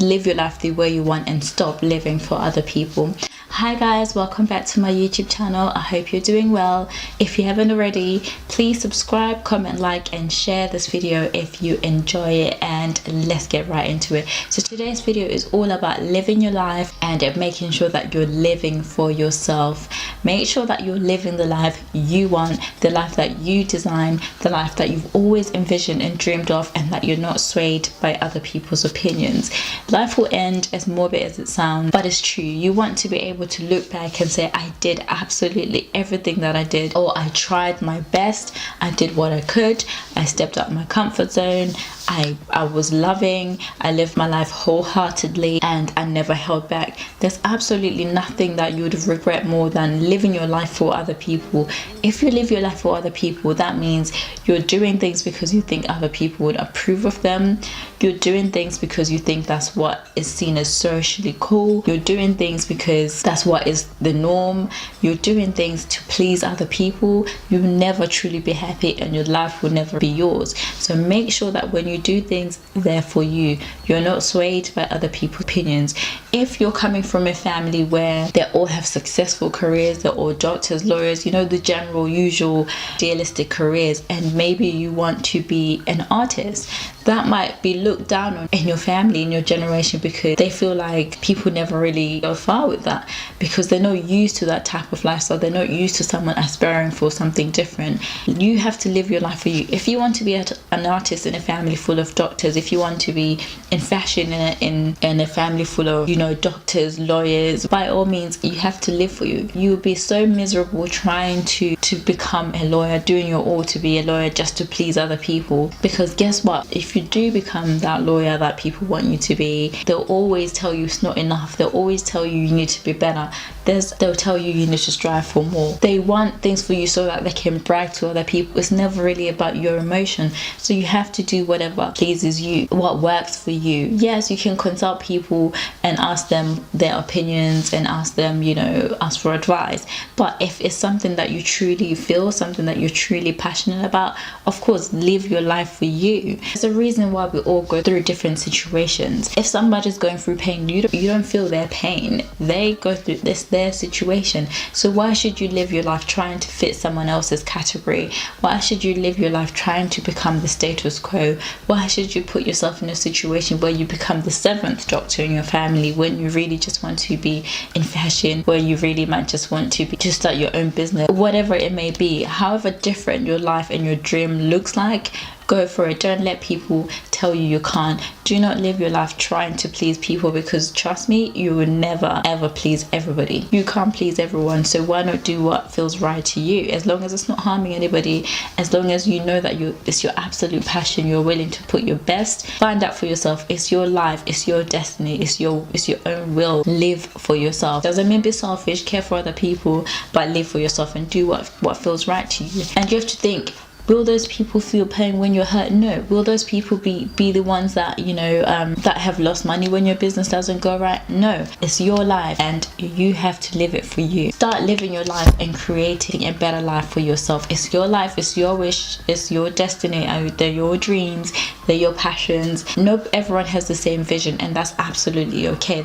live your life the way you want and stop living for other people. Hi guys, welcome back to my YouTube channel. I hope you're doing well. If you haven't already, please subscribe, comment, like and share this video if you enjoy it, and let's get right into it. So today's video is all about living your life and making sure that you're living for yourself. Make sure that you're living the life you want, the life that you design, the life that you've always envisioned and dreamed of, and that you're not swayed by other people's opinions. Life will end, as morbid as it sounds, but it's true. You want to be able to look back and say, I did absolutely everything that I did, or I tried my best, I did what I could, I stepped out my comfort zone, I was loving, I lived my life wholeheartedly, and I never held back. There's absolutely nothing that you would regret more than living your life for other people. If you live your life for other people, that means you're doing things because you think other people would approve of them. You're doing things because you think that's what is seen as socially cool. You're doing things because that's what is the norm. You're doing things to please other people. You'll never truly be happy and your life will never be yours. So make sure that when you do things, they're for you. You're not swayed by other people's opinions. If you're coming from a family where they all have successful careers, they're all doctors, lawyers, you know, the general, usual, idealistic careers, and maybe you want to be an artist, that might be looked down on in your family, in your generation, because they feel like people never really go far with that, because they're not used to that type of lifestyle. They're not used to someone aspiring for something different. You have to live your life for you. If you want to be an artist in a family full of doctors, if you want to be in fashion in a family full of, you know, doctors, lawyers, by all means, you have to live for you. You will be so miserable trying to become a lawyer, doing your all to be a lawyer just to please other people, because guess what? If you do become that lawyer that people want you to be, they'll always tell you it's not enough. They'll always tell you you need to be better. They'll tell you you need to strive for more. They want things for you so that they can brag to other people. It's never really about your emotion. So you have to do whatever pleases you, what works for you. Yes, you can consult people and ask them their opinions and ask them, you know, ask for advice. But if it's something that you truly feel, something that you're truly passionate about, of course, live your life for you. There's a reason why we all go through different situations. If somebody's going through pain, you don't feel their pain. They go through this, their situation. So why should you live your life trying to fit someone else's category? Why should you live your life trying to become the status quo? Why should you put yourself in a situation where you become the 7th doctor in your family when you really just want to be in fashion, where you really might just want to start your own business, whatever it may be? However different your life and your dream looks like, go for it. Don't let people tell you you can't. Do not live your life trying to please people, because trust me, you will never ever please everybody. You can't please everyone, so why not do what feels right to you? As long as it's not harming anybody, as long as you know that it's your absolute passion, you're willing to put your best, find out for yourself. It's your life, it's your destiny, it's your own will. Live for yourself. Doesn't mean be selfish, care for other people, but live for yourself and do what feels right to you. And you have to think, will those people feel pain when you're hurt? No. Will those people be the ones that, you know, that have lost money when your business doesn't go right? No. It's your life and you have to live it for you. Start living your life and creating a better life for yourself. It's your life, it's your wish, it's your destiny, they're your dreams, they're your passions. Everyone has the same vision, and that's absolutely okay.